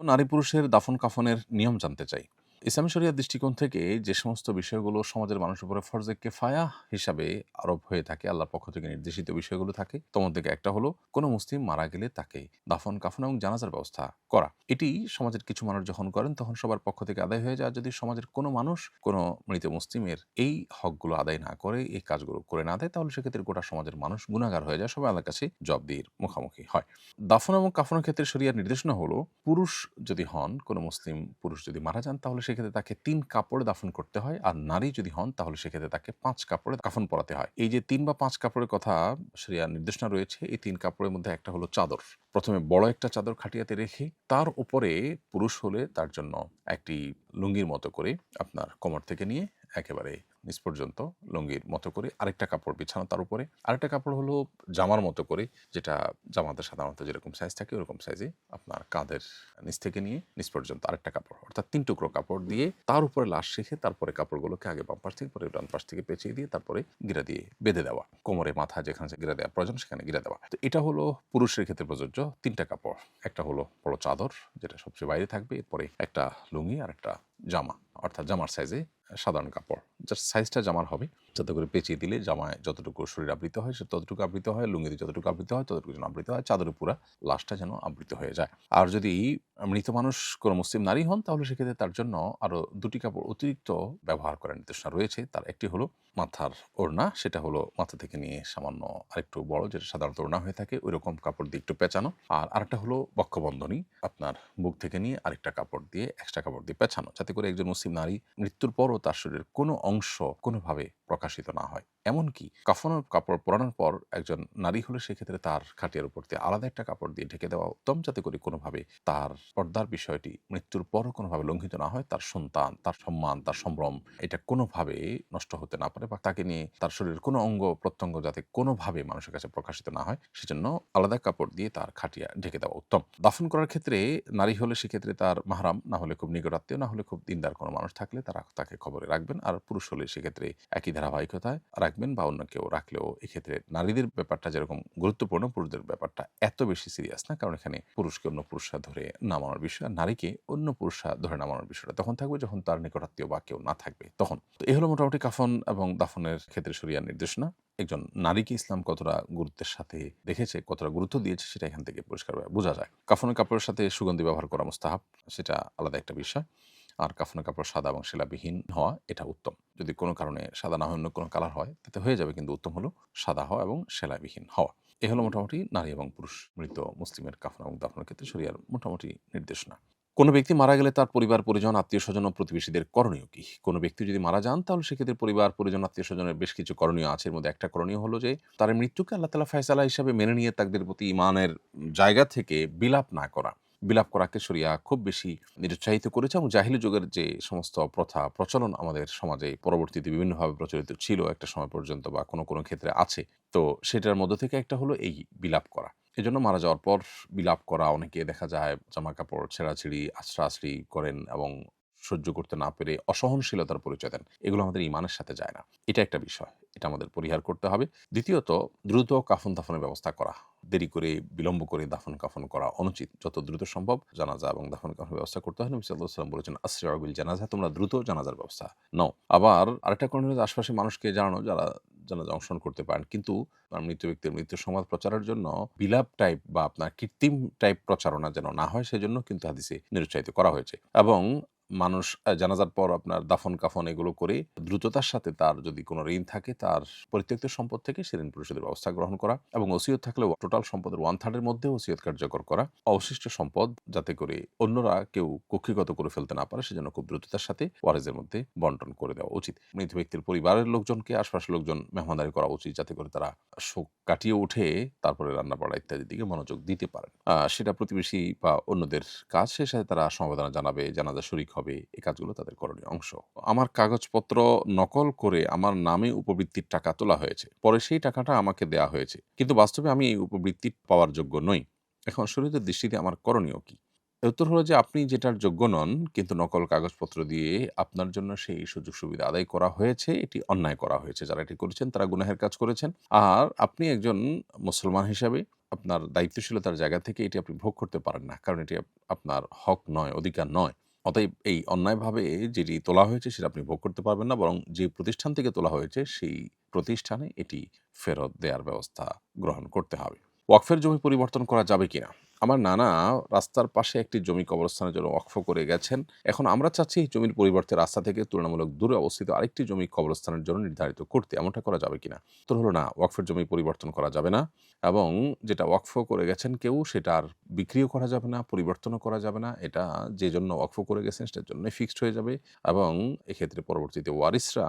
নারী পুরুষের দাফন কাফনের নিয়ম জানতে চাই। ইসলামী শরিয়ার দৃষ্টিকোণ থেকে যে সমস্ত বিষয়গুলো সমাজের মানুষের উপরে ফরজে কেফায়া হিসাবে আরোপ হয়ে থাকে, আল্লাহর পক্ষ থেকে নির্দেশিত বিষয়গুলো থাকে, তোমার থেকে একটা হলো কোনো মুসলিম মারা গেলে তাকে দাফন কাফন এবং জানাজার ব্যবস্থা করা। এটি সমাজের কিছু মানুষ যখন করেন তখন সবার পক্ষ থেকে আদায় হয়ে যায়। যদি সমাজের কোনো মানুষ কোনো মৃত মুসলিমের এই হকগুলো আদায় না করে, এই কাজগুলো করে না দেয়, তাহলে সেক্ষেত্রে গোটা সমাজের মানুষ গুনাহগার হয়ে যায়, সবাই আল্লাহর কাছে জবাবদিহির মুখোমুখি হয়। দাফন এবং কাফনের ক্ষেত্রে শরিয়ার নির্দেশনা হলো, পুরুষ যদি হন, কোনো মুসলিম পুরুষ যদি মারা যান, তাহলে সেক্ষেত্রে তাকে ৩ কাপড়ে দাফন করতে হয়। আর নারী যদি হন, তাহলে সেক্ষেত্রে তাকে ৫ কাপড়ে কাফন পরাতে হয়। এই যে ৩ বা ৫ কাপড়ের কথা শরিয়ার নির্দেশনা রয়েছে, এই ৩ কাপড়ের মধ্যে একটা হলো চাদর। প্রথমে বড় একটা চাদর খাটিয়াতে রেখে তার উপরে পুরুষ হলে তার জন্য একটি লুঙ্গির মতো করে আপনার কোমর থেকে নিয়ে একেবারে নিচ পর্যন্ত লুঙ্গির মতো করে আরেকটা কাপড় বিছানো, তার উপরে আরেকটা কাপড় হলো জামার মতো করে, যেটা জামাতে সাধারণত যেরকম সাইজ থাকে ওরকম সাইজে আপনার কাঁধের নিচ থেকে নিয়ে নিচ পর্যন্ত আরেকটা কাপড়, অর্থাৎ ৩ টুকরো কাপড় দিয়ে তার উপরে লাশ রেখে তারপরে কাপড়গুলোকে আগে বাম পাশ থেকে পরে ডান পাশ থেকে পেঁচিয়ে দিয়ে তারপরে গিরা দিয়ে বেঁধে দেওয়া, কোমরে মাথা যেখানে গিরা দেওয়া প্রয়োজন সেখানে গিরা দেওয়া। তো এটা হলো পুরুষের ক্ষেত্রে প্রযোজ্য ৩টা কাপড়। একটা হলো বড় চাদর, যেটা সবচেয়ে বাইরে থাকবে, এরপরে একটা লুঙ্গি আর একটা জামা, অর্থাৎ জামার সাইজে সাধারণ কাপড়, যার সাইজটা জামার হবে, যাতে করে পেঁচিয়ে দিলে জামায় যতটুকু শরীর আবৃত হয় সে ততটুকু আবৃত হয়, লুঙ্গিতে যতটুকু আবৃত হয় ততটুকু যেন আবৃত হয়, চাদরে পুরা লাশটা যেন আবৃত হয়ে যায়। আর যদি মৃত মানুষ কোনো মুসলিম নারী হন, তাহলে সেক্ষেত্রে তার জন্য আরো ২টি কাপড় অতিরিক্ত ব্যবহার করার নির্দেশনা রয়েছে। তার একটি হলো মাথার ওড়না, সেটা হলো মাথা থেকে নিয়ে সামান্য আরেকটু বড়, যেটা সাধারণত ওড়না হয়ে থাকে, ওই রকম কাপড় দিয়ে একটু পেঁচানো। আর আরেকটা হলো বক্ষবন্ধনী, আপনার বুক থেকে নিয়ে আরেকটা কাপড় দিয়ে এক্সট্রা কাপড় দিয়ে পেঁচানো, যাতে করে একজন মুসলিম নারী মৃত্যুর পরও তার শরীরের কোনো অংশ কোনোভাবে প্রকাশিত না হয়। এমনকি কাফনের কাপড় পরানোর পর একজন নারী হলে সেক্ষেত্রে তার খাটিয়ার উপর দিয়ে আলাদা একটা কাপড় দিয়ে ঢেকে দেওয়া উত্তম, যাতে করে কোনোভাবে তার পর্দার বিষয়টি মৃত্যুর পরও কোনোভাবে লঙ্ঘিত না হয়, তার সন্তান, তার সম্মান, তার সম্ভ্রম এটা কোনোভাবে নষ্ট হতে না পারে, বা তাকে নিয়ে তার শরীরের কোনো অঙ্গ প্রত্যঙ্গ যাতে কোনোভাবে মানুষের কাছে প্রকাশিত না হয়, সেজন্য আলাদা কাপড় দিয়ে তার খাটিয়া ঢেকে দেওয়া উত্তম। দাফন করার ক্ষেত্রে নারী হলে সেক্ষেত্রে তার মাহরাম, না হলে খুব নিকটাত্মীয়, না হলে খুব দিনদার কোনো মানুষ থাকলে তারা তাকে খবরে রাখবেন। আর পুরুষ হলে সেক্ষেত্রে একই ধারাবাহিকতায় রাখবেন, বা অন্য কেউ রাখলেও এক্ষেত্রে নারীদের ব্যাপারটা যেরকম গুরুত্বপূর্ণ, পুরুষদের ব্যাপারটা এত বেশি সিরিয়াস না, কারণ এখানে পুরুষকে অন্য পুরুষরা ধরে নামানোর বিষয়, আর নারীকে অন্য পুরুষরা ধরে নামানোর বিষয়টা তখন থাকবে যখন তার নিকটাত্মীয় বা কেউ না থাকবে তখন। তো এই হলো মোটামুটি কাফন এবং দাফনের ক্ষেত্রে শরিয়ার নির্দেশনা। একজন নারীকে ইসলাম কতটা গুরুত্বের সাথে দেখেছে, কতটা গুরুত্ব দিয়েছে, সেটা এখান থেকে পরিষ্কারভাবে বোঝা যায়। কাফনের কাপড়ের সাথে সুগন্ধি ব্যবহার করা মুস্তাহাব, সেটা আলাদা একটা বিষয়। আর কাফনের কাপড় সাদা এবং সেলাবিহীন হওয়া এটা উত্তম। যদি কোনো কারণে সাদা না হয় অন্য কোনো কালার হয় তাতে হয়ে যাবে, কিন্তু উত্তম হলো সাদা হওয়া এবং সেলাইবিহীন হওয়া। এ হলো মোটামুটি নারী এবং পুরুষ মৃত মুসলিমের কাফন এবং দাফনের ক্ষেত্রে শরিয়ার মোটামুটি নির্দেশনা। কোনো ব্যক্তি মারা গেলে তার পরিবার পরিজন, আত্মীয়-স্বজন ও প্রতিবেশীদের করণীয় কি? কোনো ব্যক্তি যদি মারা যান, তাহলে সেক্ষেত্রে পরিবার পরিজন, আত্মীয়-স্বজনের বেশ কিছু করণীয় আছে। এর মধ্যে একটা করণীয় হলো যে তার মৃত্যুকে আল্লাহ তাআলা ফায়সালা হিসাবে মেনে নিয়ে তাদের প্রতি ঈমানের জায়গা থেকে বিলাপ না করা। বিলাপ করাকে শরিয়া খুব বেশি নিরুৎসাহিত করেছে, এবং জাহিলি যুগের যে সমস্ত প্রথা প্রচলন আমাদের সমাজে পরবর্তীতে বিভিন্নভাবে প্রচলিত ছিল একটা সময় পর্যন্ত, বা কোনো ক্ষেত্রে আছে, তো সেটার মধ্য থেকে একটা হলো এই বিলাপ করা। এজন্য মারা যাওয়ার পর বিলাপ করা, অনেকে দেখা যায় জামাকাপড় ছেঁড়াছিঁড়ি, আছড়াআছড়ি করেন এবং সহ্য করতে না পেরে অসহনশীলতার পরিচয় দেন। এগুলো আমাদের ঈমানের সাথে যায় না। এটা একটা বিষয়। এটা আমাদের পরিহার করতে হবে। দ্বিতীয়ত, দ্রুত কাফন-দাফনের ব্যবস্থা করা। দেরি করে, বিলম্ব করে দাফন-কাফন করা অনুচিত। যত দ্রুত সম্ভব জানাজা এবং দাফন-কাফনের ব্যবস্থা করতে হয়। নবী সাল্লাল্লাহু আলাইহি ওয়াসাল্লাম বলেছেন, "আসরি'উ বিল জানাজা", তোমরা দ্রুত জানাজার ব্যবস্থা নাও। আবার আরেকটা কারণ হলো আশপাশের মানুষকে জানানো, যারা জানাজায় অংশগ্রহণ করতে পারেন। কিন্তু মৃত ব্যক্তির মৃত্যুর সংবাদ প্রচারের জন্য বিলাপ টাইপ বা আপনার কৃত্রিম টাইপ প্রচারণা যেন না হয়, সেজন্য কিন্তু হাদিসে নিরুৎসাহিত করা হয়েছে। এবং মানুষ জানাজার পর আপনার দাফন-কাফন এগুলো করে দ্রুততার সাথে তার যদি কোনো ঋণ থাকে, তার পরিত্যক্ত সম্পদ থেকে সে ঋণ পরিশোধের ব্যবস্থা গ্রহণ করা, এবং ওসিয়ত থাকলে টোটাল সম্পদের 1/3 এর মধ্যে ওসিয়ত কার্যকর করা। অবশিষ্ট সম্পদ যাতে করে অন্যরা কেউ কক্ষিগত করে ফেলতে না পারে, সেজন্য খুব দ্রুততার সাথে ওয়ারিসদের মধ্যে বন্টন করে দেওয়া উচিত। মৃত ব্যক্তির পরিবারের লোকজনকে, আশপাশের লোকজন মেহমানদারি করা উচিত, যাতে করে তারা শোক কাটিয়ে উঠে তারপরে রান্না-বাড়া ইত্যাদির দিকে মনোযোগ দিতে পারেন। সেটা প্রতিবেশী বা অন্যদের কাজ, সে সাথে তারা সমবেদনা জানাবে, জানাজা শরিক হবে। এই কাজগুলো তাদের করণীয় অংশ। আমার কাগজপত্র নকল করে আমার নামে উপবৃত্তির টাকা তোলা হয়েছে। পরে সেই টাকাটা আমাকে দেয়া হয়েছে। কিন্তু বাস্তবে আমি এই উপবৃত্তি পাওয়ার যোগ্য নই। এখন শরীয়তের দৃষ্টিতে আমার করণীয় কি? এর উত্তর হলো যে আপনি যেটার যোগ্য নন, কিন্তু নকল কাগজপত্র দিয়ে আপনার জন্য সেই সুযোগ সুবিধা আদায় করা হয়েছে, এটি অন্যায় করা হয়েছে। যারা এটি করেছেন তারা গুনাহের কাজ করেছেন। আর আপনি একজন মুসলমান হিসাবে আপনার দায়িত্বশীলতার জায়গা থেকে এটি আপনি ভোগ করতে পারেন না। কারণ এটি আপনার হক নয়, অধিকার নয়। অতএব এই অন্যায়ভাবে যেটি তোলা হয়েছে সেটা আপনি ভোগ করতে পারবেন না। বরং যে প্রতিষ্ঠান থেকে তোলা হয়েছে সেই প্রতিষ্ঠানে এটি ফেরত দেয়ার ব্যবস্থা গ্রহণ করতে হবে। ওয়াকফের জমি পরিবর্তন করা যাবে কিনা? আমার নানা রাস্তার পাশে একটি জমি কবরস্থানের জন্য ওয়াকফ করে গেছেন। এখন আমরা চাচ্ছি এই জমির পরিবর্তে রাস্তা থেকে তুলনামূলক দূরে অবস্থিত আরেকটি জমি কবরস্থানের জন্য নির্ধারিত করতে। এমনটা করা যাবে কিনা? উত্তর হলো না, ওয়াকফের জমি পরিবর্তন করা যাবে না এবং যেটা ওয়াকফ করে গেছেন কেউ সেটা আর বিক্রিও করা যাবে না, পরিবর্তনও করা যাবে না। এটা যে জন্য ওয়াকফ করে গেছেন সেটার জন্যই ফিক্সড হয়ে যাবে এবং এক্ষেত্রে পরবর্তীতে ওয়ারিসরা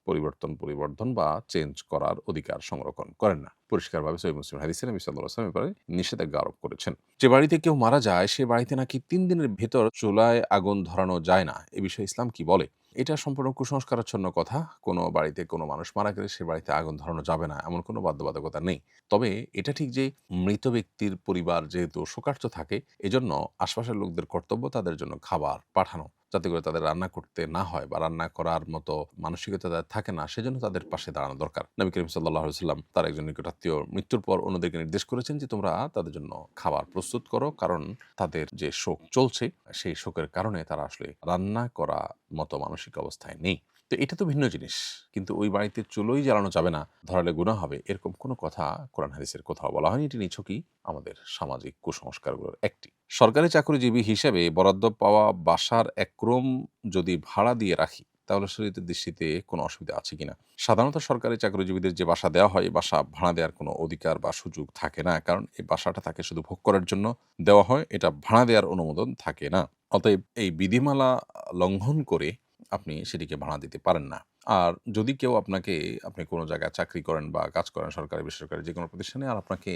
পরিবর্তন বা চেঞ্জ করার অধিকার সংরক্ষণ করেন না। পরিষ্কারভাবে সহিহ মুসলিম হাদিসে নবী সাল্লাল্লাহু আলাইহি ওয়াসাল্লাম এবারে নিষেধাজ্ঞা আরোপ করেছেন। যে বাড়িতে কেউ মারা যায় সে বাড়িতে নাকি ৩ দিনের ভেতর চুলায় আগুন ধরানো যায় না। এ বিষয়ে ইসলাম কি বলে? এটা সম্পূর্ণ কুসংস্কারাচ্ছন্ন কথা। কোনো বাড়িতে কোনো মানুষ মারা গেলে সে বাড়িতে আগুন ধরানো যাবে না, এমন কোনো বাধ্যবাধকতা নেই। তবে এটা ঠিক যে মৃত ব্যক্তির পরিবার যেহেতু শোকার্ত থাকে, এজন্য আশপাশের লোকদের কর্তব্য তাদের জন্য খাবার পাঠানো, যাতে করে তাদের রান্না করতে না হয় বা রান্না করার মতো মানসিকতা তাদের থাকে না, সেজন্য তাদের পাশে দাঁড়ানো দরকার। নবী করিম সাল্লাল্লাহু আলাইহি ওয়াসাল্লাম তার একজন নিকটাত্মীয় মৃত্যুর পর অন্যদেরকে নির্দেশ করেছেন যে তোমরা তাদের জন্য খাবার প্রস্তুত করো, কারণ তাদের যে শোক চলছে সেই শোকের কারণে তারা আসলে রান্না করা মতো মানসিক অবস্থায় নেই। তো এটা তো ভিন্ন জিনিস। কিন্তু ওই বাড়িতে চুলোই জ্বালানো যাবে না, ধরালে গুনাহ হবে, এরকম কোনো কথা কোরআন হাদিসের কোথাও বলা হয়নি। এটি নিছকই আমাদের সামাজিক কুসংস্কারগুলোর একটি। সরকারি চাকরিজীবী হিসেবে বরাদ্দ পাওয়া বাসার এক রুম যদি ভাড়া দিয়ে রাখি তাহলে শরীয়তের দৃষ্টিতে কোনো অসুবিধা আছে কিনা? সাধারণত সরকারি চাকরিজীবীদের যে বাসা দেওয়া হয়, এই বাসা ভাড়া দেওয়ার কোনো অধিকার বা সুযোগ থাকে না, কারণ এই বাসাটা তাকে শুধু ভোগ করার জন্য দেওয়া হয়, এটা ভাড়া দেওয়ার অনুমোদন থাকে না। অতএব এই বিধিমালা লঙ্ঘন করে আপনি সেটিকে ভাড়া দিতে পারেন না। আর যদি কেউ আপনি কোনো জায়গায় চাকরি করেন বা কাজ করেন সরকারি বেসরকারি যেকোনো প্রতিষ্ঠানে, আর আপনাকে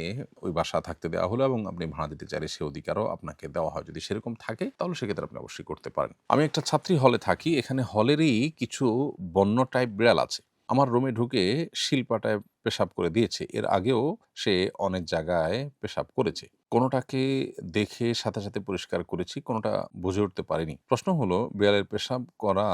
ওই বাসা থাকতে দেওয়া হলো এবং আপনি ভাড়া দিতে চাইলে সে অধিকারও আপনাকে দেওয়া হয়, যদি সেরকম থাকে তাহলে সেক্ষেত্রে আপনি অবশ্যই করতে পারেন। আমি একটা ছাত্রী হলে থাকি, এখানে হলেরই কিছু বন্য টাইপ বিড়াল আছে। আমার রুমে ঢুকে শিলপাটায় পেশাব করে দিয়েছে। এর আগেও সে অনেক জায়গায় পেশাব করেছে। কোনোটাকে দেখে সাথে পরিষ্কার করেছি, কোনোটা বুঝে উঠতে পারিনি। প্রশ্ন হলো, বিড়ালের পেশাব করা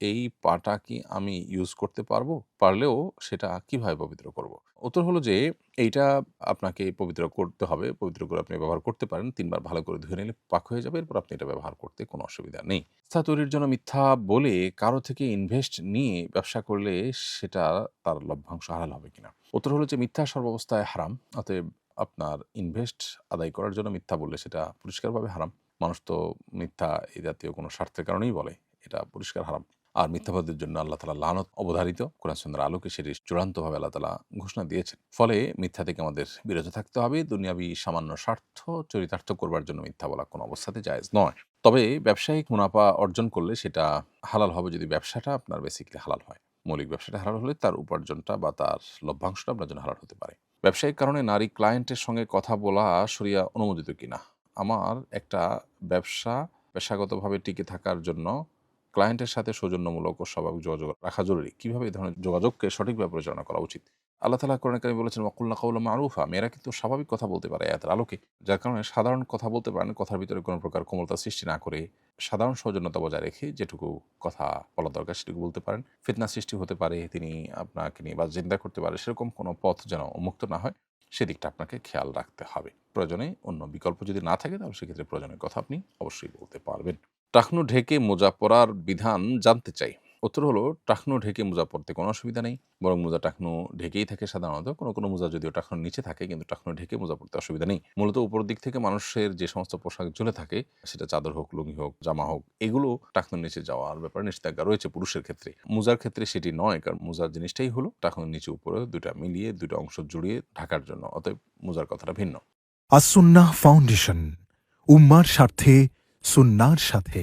এই পাটা কি আমি ইউজ করতে পারবো? পারলেও সেটা কিভাবে পবিত্র করব? উত্তর হলো যে এইটা আপনাকে পবিত্র করতে হবে। পবিত্র করে আপনি ব্যবহার করতে পারেন। ৩ বার ভালো করে ধুয়ে নিলে পাক হয়ে যাবে। এরপর আপনি এটা ব্যবহার করতে কোনো অসুবিধা নেই। মিথ্যা তৈরির জন্য মিথ্যা বলে কারো থেকে ইনভেস্ট নিয়ে ব্যবসা করলে সেটা তার লভ্যাংশ হালাল হবে কিনা? উত্তর হলো যে মিথ্যা সর্বাবস্থায় হারাম। অতএব আপনার ইনভেস্ট আদায় করার জন্য মিথ্যা বললে সেটা পরিষ্কারভাবে হারাম। মানুষ তো মিথ্যা এই জাতীয় কোনো স্বার্থের কারণেই বলে। এটা পরিষ্কার হারাম। আর মিথ্যাবাদীর জন্য আল্লাহ তাআলা লানত অবধারিত। কোরআন সুন্নাহর আলোকে সেটি চূড়ান্তভাবে আল্লাহ তাআলা ঘোষণা দিয়েছেন। ফলে মিথ্যা থেকে আমাদের বিরত থাকতে হবে। দুনিয়াবি সামান্য স্বার্থ চরিতার্থ করবার জন্য মিথ্যা বলা কোনো অবস্থাতেই জায়েজ নয়। তবে ব্যবসায়িক মুনাফা অর্জন করলে সেটা হালাল হবে যদি ব্যবসাটা আপনার বেসিক্যালি হালাল হয়। মৌলিক ব্যবসাটা হালাল হলে তার উপার্জনটা বা তার লভ্যাংশটা আপনার জন্য হালাল হতে পারে। ব্যবসায়িক কারণে নারী ক্লায়েন্টের সঙ্গে কথা বলা শরিয়া অনুমোদিত কিনা? আমার একটা ব্যবসা পেশাগতভাবে টিকে থাকার জন্য ক্লায়েন্টের সাথে সৌজন্যমূলক ও স্বাভাবিক যোগাযোগ রাখা জরুরি। কিভাবে এই ধরনের যোগাযোগকে সঠিকভাবে পরিচালনা করা উচিত? আল্লাহ তাআলা কোরআনে কারিমে বলেছেন, ওয়াকুলনা কাওলাম মারুফা। মেয়েরা কিন্তু স্বাভাবিক কথা বলতে পারে আয়াতের আলোকে। যার কারণে সাধারণ কথা বলতে পারেন, কথার ভিতরে কোনো প্রকার কোমলতা সৃষ্টি না করে সাধারণ সৌজন্যতা বজায় রেখে যেটুকু কথা বলা দরকার সেটুকু বলতে পারেন। ফিতনা সৃষ্টি হতে পারে, তিনি আপনাকে নিয়ে বাজনিন্দা করতে পারে, সেরকম কোনো পথ যেন উন্মুক্ত না হয় সেদিকটা আপনাকে খেয়াল রাখতে হবে। প্রয়োজনে অন্য বিকল্প যদি না থাকে তাহলে সেক্ষেত্রে প্রয়োজনের কথা আপনি অবশ্যই বলতে পারবেন। টাকনু ঢেকে মোজা পরার বিধান জানতে চাই। উত্তর হলো, টাকনু ঢেকে মোজা পরতে কোনো অসুবিধা নেই। বরং মোজা টাকনু ঢেকেই থাকে সাধারণত। কোনো মোজা যদিও টাকনুর নিচে থাকে, কিন্তু টাকনু ঢেকে মোজা পরতে অসুবিধা নেই। মূলত উপর দিক থেকে মানুষের যে সমস্ত পোশাক ঝুলে থাকে, সেটা চাদর হোক, লুঙ্গি হোক, জামা হোক, এগুলো টাকনুর নিচে যাওয়ার ব্যাপারে নিষেধাজ্ঞা রয়েছে পুরুষের ক্ষেত্রে। মোজার ক্ষেত্রে সেটি নয়, কারণ মোজার জিনিসটাই হলো টাকনুর নিচে উপরে দুইটা মিলিয়ে দুইটা অংশ জুড়িয়ে ঢাকার জন্য। অতএব মোজার কথাটা ভিন্ন। আসুন্নাহ ফাউন্ডেশন, উম্মার স্বার্থে সুন্নাহর সাথে।